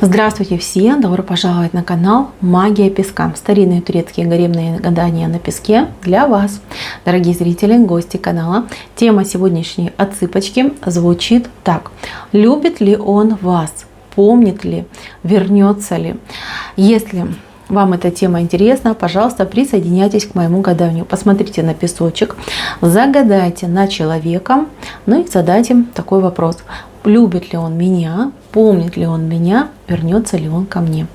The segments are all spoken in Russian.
Здравствуйте все! Добро пожаловать на канал Магия Песка. Старинные турецкие гаремные гадания на песке для вас. Дорогие зрители, гости канала. Тема сегодняшней отсыпочки звучит так. Любит ли он вас? Помнит ли? Вернется ли? Если вам эта тема интересна, пожалуйста, присоединяйтесь к моему гаданию. Посмотрите на песочек, загадайте на человека, ну и задайте такой вопрос. Любит ли он меня? Помнит ли он меня? Вернется ли он ко мне?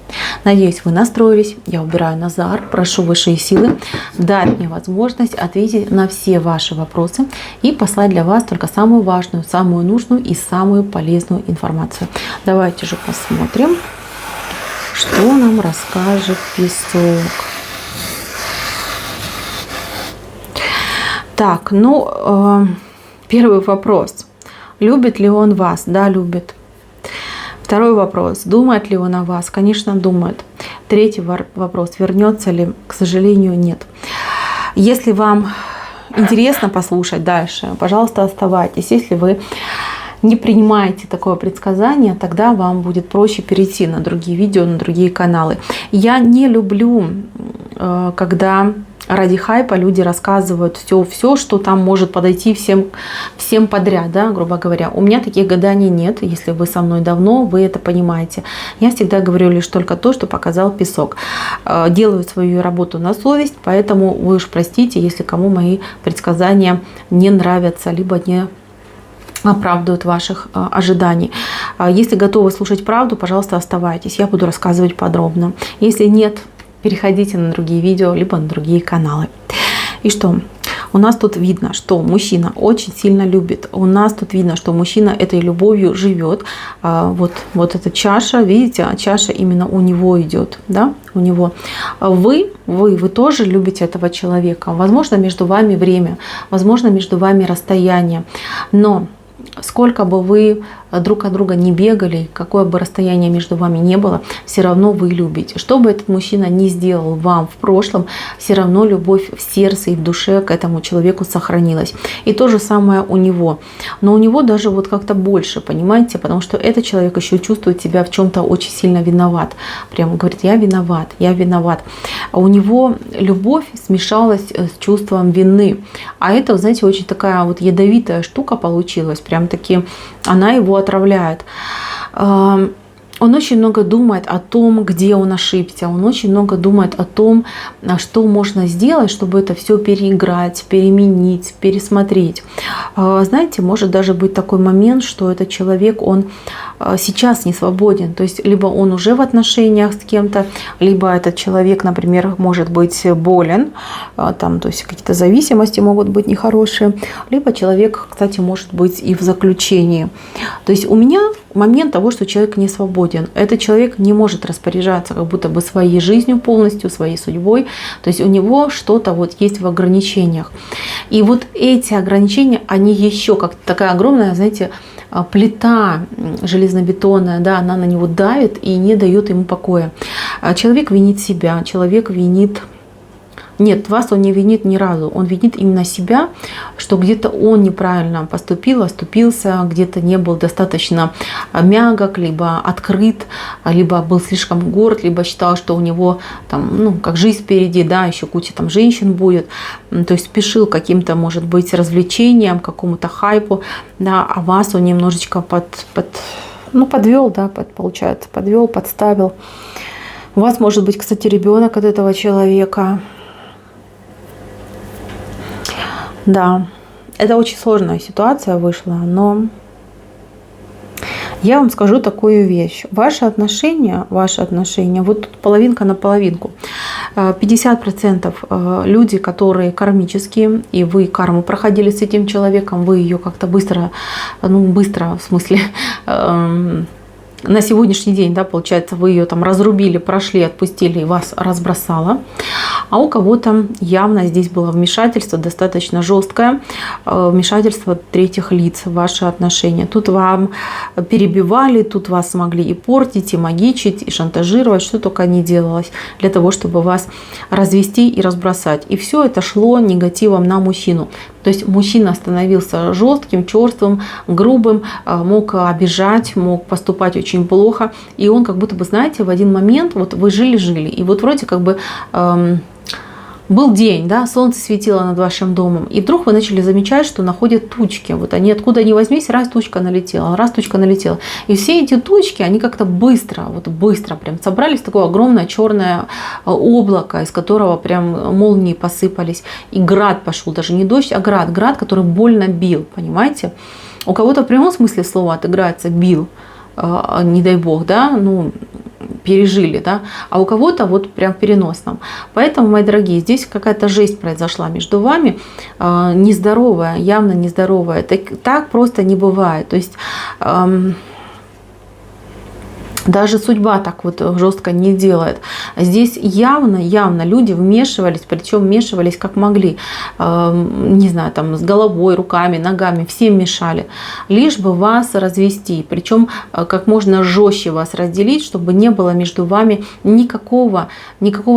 Надеюсь, вы настроились. Я убираю Назар. Прошу высшие силы дать мне возможность ответить на все ваши вопросы и послать для вас только самую важную, самую нужную и самую полезную информацию. Давайте же посмотрим, что нам расскажет песок. Так, первый вопрос. Любит ли он вас? Да, любит. Второй вопрос. Думает ли он о вас? Конечно, думает. Третий вопрос. Вернется ли? К сожалению, нет. Если вам интересно послушать дальше, пожалуйста, оставайтесь. Если вы не принимаете такое предсказание, тогда вам будет проще перейти на другие видео, на другие каналы. Я не люблю, когда ради хайпа люди рассказывают все, что там может подойти всем подряд, да, грубо говоря. У меня таких гаданий нет. Если вы со мной давно, вы это понимаете. Я всегда говорю лишь только то, что показал песок. Делаю свою работу на совесть, поэтому вы уж простите, если кому мои предсказания не нравятся, либо не оправдывают ваших ожиданий. Если готовы слушать правду, пожалуйста, оставайтесь. Я буду рассказывать подробно. Если нет, переходите на другие видео, либо на другие каналы. И что? У нас тут видно, что мужчина очень сильно любит. У нас тут видно, что мужчина этой любовью живет. Вот эта чаша, видите, чаша именно у него идет, да, у него. Вы тоже любите этого человека. Возможно, между вами время, возможно, между вами расстояние. Но сколько бы вы друг от друга не бегали, какое бы расстояние между вами не было, все равно вы любите. Что бы этот мужчина ни сделал вам в прошлом, все равно любовь в сердце и в душе к этому человеку сохранилась. И то же самое у него. Но у него даже вот как-то больше, понимаете, потому что этот человек еще чувствует себя в чем-то очень сильно виноват. Прямо говорит, я виноват, я виноват. А у него любовь смешалась с чувством вины. А это, знаете, очень такая вот ядовитая штука получилась. Прям таки она его отравляет. Он очень много думает о том, где он ошибся. Он очень много думает о том, что можно сделать, чтобы это все переиграть, переменить, пересмотреть. Знаете, может даже быть такой момент, что этот человек, он сейчас не свободен. То есть либо он уже в отношениях с кем-то, либо этот человек, например, может быть болен, там, то есть какие-то зависимости могут быть нехорошие, либо человек, кстати, может быть и в заключении. То есть у меня момент того, что человек не свободен. Этот человек не может распоряжаться как будто бы своей жизнью полностью, своей судьбой. То есть у него что-то вот есть в ограничениях. И вот эти ограничения, они еще как такая огромная, знаете, плита железнобетонная, да, она на него давит и не дает ему покоя. Человек винит себя, человек винит... Нет, вас он не винит ни разу. Он винит именно себя, что где-то он неправильно поступил, оступился, где-то не был достаточно мягок, либо открыт, либо был слишком горд, либо считал, что у него там, как жизнь впереди, да, еще куча там женщин будет. То есть спешил каким-то, может быть, развлечением, какому-то хайпу, да, а вас он немножечко подвел, да, получается, подвел, подставил. У вас может быть, кстати, ребенок от этого человека. Да, это очень сложная ситуация вышла, но я вам скажу такую вещь. Ваши отношения, вот тут половинка на половинку. 50% люди, которые кармические, и вы карму проходили с этим человеком, вы ее как-то быстро, в смысле... на сегодняшний день, да, получается, вы ее там разрубили, прошли, отпустили и вас разбросало. А у кого-то явно здесь было вмешательство достаточно жесткое, вмешательство третьих лиц в ваши отношения. Тут вам перебивали, тут вас могли и портить, и магичить, и шантажировать, что только не делалось для того, чтобы вас развести и разбросать. И все это шло негативом на мужчину. То есть мужчина становился жестким, черствым, грубым, мог обижать, мог поступать очень плохо. И он как будто бы, знаете, в один момент, вот вы жили-жили, и вот вроде как бы был день, да, солнце светило над вашим домом, и вдруг вы начали замечать, что находят тучки. Вот они откуда ни возьмись, раз тучка налетела. И все эти тучки, они как-то быстро прям собрались в такое огромное черное облако, из которого прям молнии посыпались. И град пошел, даже не дождь, а град, который больно бил, понимаете? У кого-то в прямом смысле слова отыграется бил, не дай бог, да, ну, пережили, да, а у кого-то вот прям в переносном. Поэтому, мои дорогие, здесь какая-то жесть произошла между вами, нездоровая, явно нездоровая. Так просто не бывает. То есть даже судьба так вот жестко не делает. Здесь явно люди вмешивались, причем вмешивались как могли. Не знаю, там с головой, руками, ногами, всем мешали. Лишь бы вас развести. Причем как можно жестче вас разделить, чтобы не было между вами никакого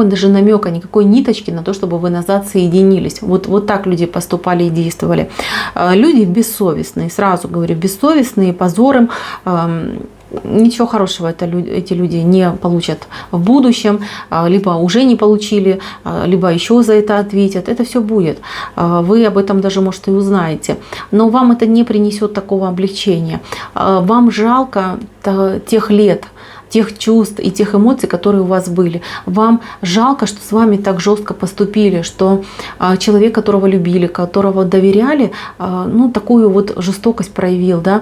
даже намека, никакой ниточки на то, чтобы вы назад соединились. Вот так люди поступали и действовали. Люди бессовестные, сразу говорю, бессовестные, позором. Ничего хорошего эти люди не получат в будущем, либо уже не получили, либо еще за это ответят. Это все будет. Вы об этом даже, может, и узнаете. Но вам это не принесет такого облегчения. Вам жалко тех лет, тех чувств и тех эмоций, которые у вас были. Вам жалко, что с вами так жестко поступили, что человек, которого любили, которого доверяли, ну, такую вот жестокость проявил, да,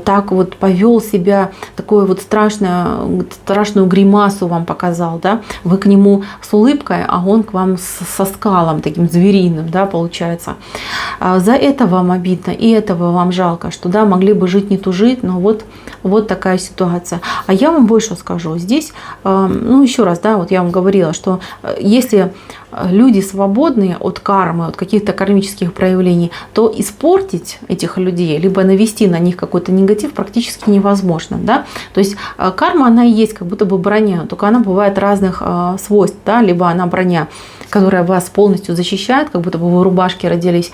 так вот повел себя, такую вот страшную гримасу вам показал, да, вы к нему с улыбкой, а он к вам со скалом, таким звериным, да, получается. За это вам обидно, и этого вам жалко, что, да, могли бы жить, не тужить, но вот такая ситуация. А я вам больше скажу. Здесь, ну, еще раз, да, вот я вам говорила, что если люди свободные от кармы, от каких-то кармических проявлений, то испортить этих людей, либо навести на них какой-то негатив практически невозможно, да. То есть карма, она и есть как будто бы броня, только она бывает разных свойств, да, либо она броня, которая вас полностью защищает, как будто бы вы в рубашке родились,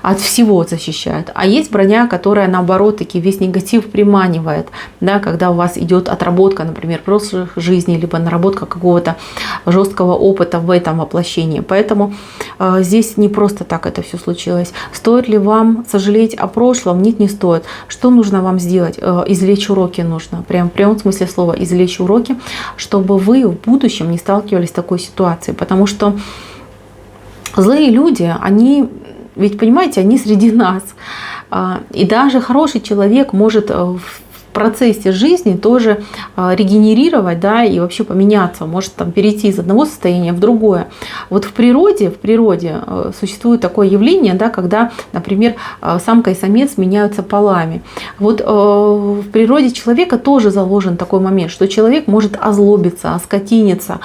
от всего защищает. А есть броня, которая, наоборот, таки весь негатив приманивает, да, когда у вас идет отработка, например, прошлых жизней, либо наработка какого-то жесткого опыта в этом воплощении. Поэтому здесь не просто так это все случилось. Стоит ли вам сожалеть о прошлом? Нет, не стоит. Что нужно вам сделать? Извлечь уроки нужно. Прям в прямом смысле слова извлечь уроки, чтобы вы в будущем не сталкивались с такой ситуацией. Потому что злые люди, они, ведь понимаете, они среди нас. И даже хороший человек может в процессе жизни тоже регенерировать, да, и вообще поменяться, может там перейти из одного состояния в другое. Вот в природе существует такое явление, да, когда, например, самка и самец меняются полами. Вот в природе человека тоже заложен такой момент, что человек может озлобиться, оскотиниться,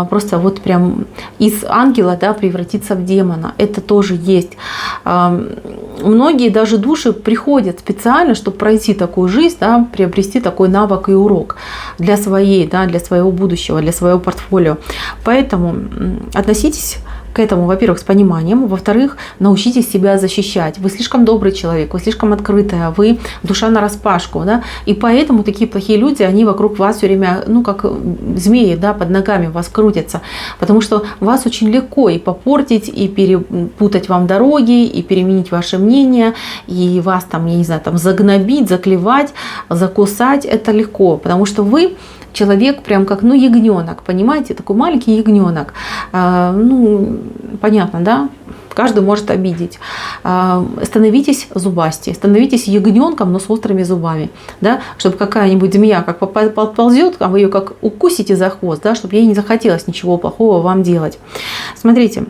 просто вот прям из ангела, да, превратиться в демона. Это тоже есть. Многие даже души приходят специально, чтобы пройти такую жизнь, да, приобрести такой навык и урок для своего будущего, для своего портфолио. Поэтому относитесь к этому, во-первых, с пониманием, во-вторых, научитесь себя защищать. Вы слишком добрый человек, вы слишком открытая, вы душа нараспашку, да, и поэтому такие плохие люди, они вокруг вас все время, ну, как змеи, да, под ногами вас крутятся, потому что вас очень легко и попортить, и перепутать вам дороги, и переменить ваше мнение, и вас там, я не знаю, там загнобить, заклевать, закусать, это легко, потому что вы человек прям как, ну, ягненок, понимаете, такой маленький ягненок. Ну, понятно, да? Каждый может обидеть. Становитесь зубастей, становитесь ягненком, но с острыми зубами, да? Чтобы какая-нибудь змея как подползет, а вы ее как укусите за хвост, да? Чтобы ей не захотелось ничего плохого вам делать. Смотрите.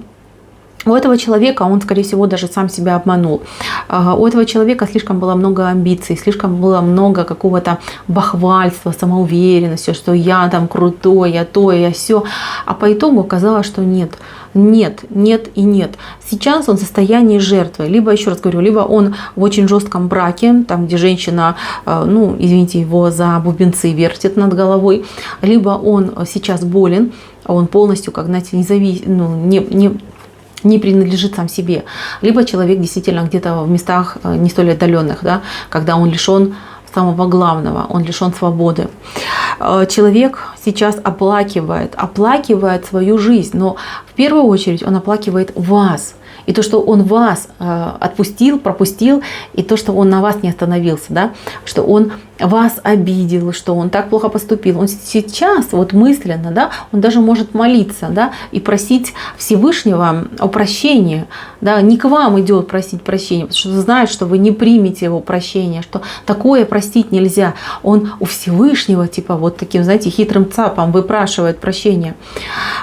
У этого человека, он, скорее всего, даже сам себя обманул. У этого человека слишком было много амбиций, слишком было много какого-то бахвальства, самоуверенности, что я там крутой, я то, я сё. А по итогу оказалось, что нет. Нет и нет. Сейчас он в состоянии жертвы. Либо, еще раз говорю, либо он в очень жестком браке, там, где женщина, ну, извините, его за бубенцы вертит над головой, либо он сейчас болен, он полностью, как, знаете, не принадлежит сам себе. Либо человек действительно где-то в местах не столь отдаленных, да, когда он лишен самого главного, он лишен свободы. Человек сейчас оплакивает свою жизнь, но в первую очередь он оплакивает вас. И то, что он вас отпустил, пропустил, и то, что он на вас не остановился, да, что он вас обидел, что он так плохо поступил. Он сейчас вот мысленно, да, он даже может молиться, да, и просить Всевышнего о прощении, да, не к вам идет просить прощения, потому что знает, что вы не примете его прощения, что такое простить нельзя. Он у Всевышнего, типа вот таким, знаете, хитрым цапом выпрашивает прощения.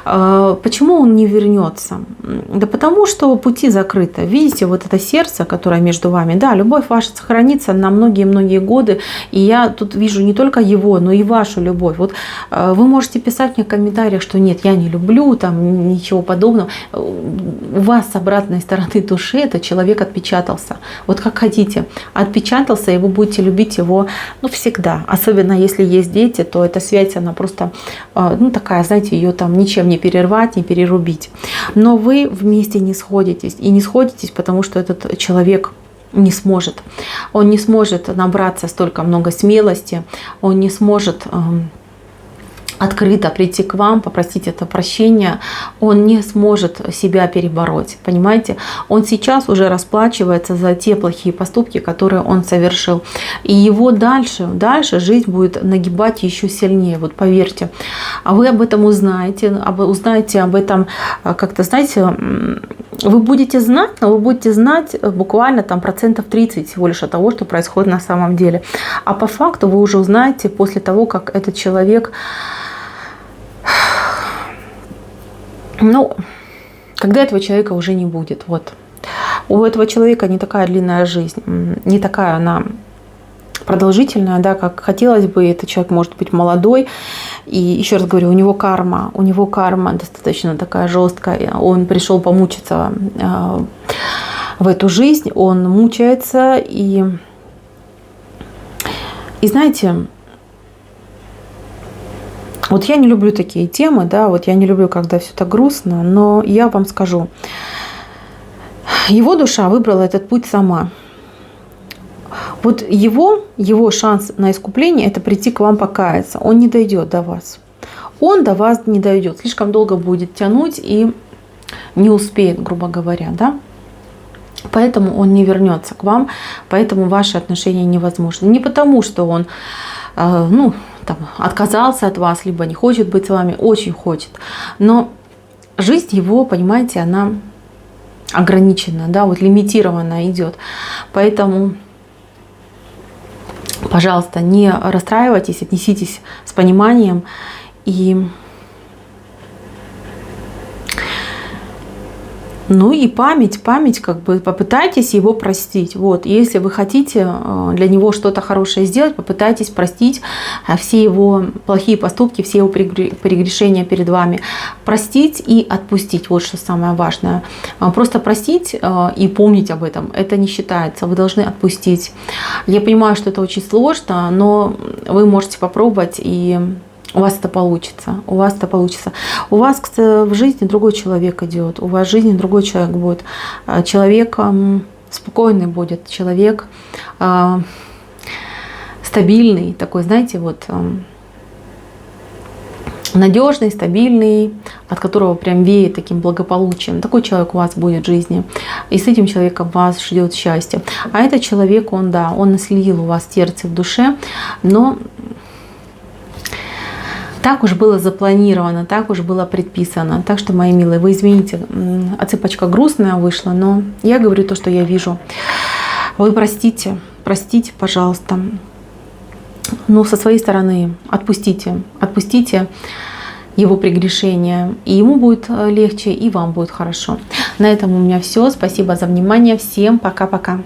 Почему он не вернется? Да потому что пути закрыты. Видите, вот это сердце, которое между вами, да, любовь ваша сохранится на многие-многие годы. И я тут вижу не только его, но и вашу любовь. Вот вы можете писать мне в комментариях, что нет, я не люблю, там ничего подобного. У вас с обратной стороны души этот человек отпечатался. Вот как хотите. Отпечатался, и вы будете любить его, ну, всегда. Особенно если есть дети, то эта связь, она просто, ну, такая, знаете, ее там ничем не перервать, не перерубить. Но вы вместе не сходитесь. И не сходитесь, потому что этот человек не сможет. Он не сможет набраться столько много смелости. Он не сможет открыто прийти к вам, попросить это прощения. Он не сможет себя перебороть. Понимаете? Он сейчас уже расплачивается за те плохие поступки, которые он совершил. И его дальше жизнь будет нагибать еще сильнее. Вот поверьте. А вы об этом узнаете об этом как-то, знаете, вы будете знать, но вы будете знать буквально там 30% всего лишь от того, что происходит на самом деле. А по факту вы уже узнаете после того, как этот человек, ну, когда этого человека уже не будет. Вот. У этого человека не такая длинная жизнь, не такая она продолжительная, да, как хотелось бы. Этот человек может быть молодой. И еще раз говорю, у него карма достаточно такая жесткая. Он пришел помучиться в эту жизнь, он мучается. И знаете, вот я не люблю такие темы, да, вот я не люблю, когда все так грустно, но я вам скажу, его душа выбрала этот путь сама. Вот его шанс на искупление – это прийти к вам покаяться. Он не дойдет до вас. Он до вас не дойдет. Слишком долго будет тянуть и не успеет, грубо говоря, да? Поэтому он не вернется к вам, поэтому ваши отношения невозможны. Не потому, что он отказался от вас, либо не хочет быть с вами, очень хочет. Но жизнь его, понимаете, она ограничена, да, вот лимитированно идет. Поэтому, пожалуйста, не расстраивайтесь, отнеситесь с пониманием и память, как бы попытайтесь его простить. Вот, если вы хотите для него что-то хорошее сделать, попытайтесь простить все его плохие поступки, все его прегрешения перед вами. Простить и отпустить, вот что самое важное. Просто простить и помнить об этом, это не считается, вы должны отпустить. Я понимаю, что это очень сложно, но вы можете попробовать, и у вас это получится. У вас в жизни другой человек идет. У вас в жизни другой человек будет. Человек спокойный будет. Человек стабильный. Такой, знаете, вот надежный, стабильный, от которого прям веет таким благополучием. Такой человек у вас будет в жизни. И с этим человеком вас ждет счастье. А этот человек, он наследил у вас сердце в душе, но так уж было запланировано, так уж было предписано. Так что, мои милые, вы извините, отсыпочка грустная вышла, но я говорю то, что я вижу. Вы простите, пожалуйста. Но со своей стороны отпустите его прегрешения. И ему будет легче, и вам будет хорошо. На этом у меня все. Спасибо за внимание. Всем пока-пока.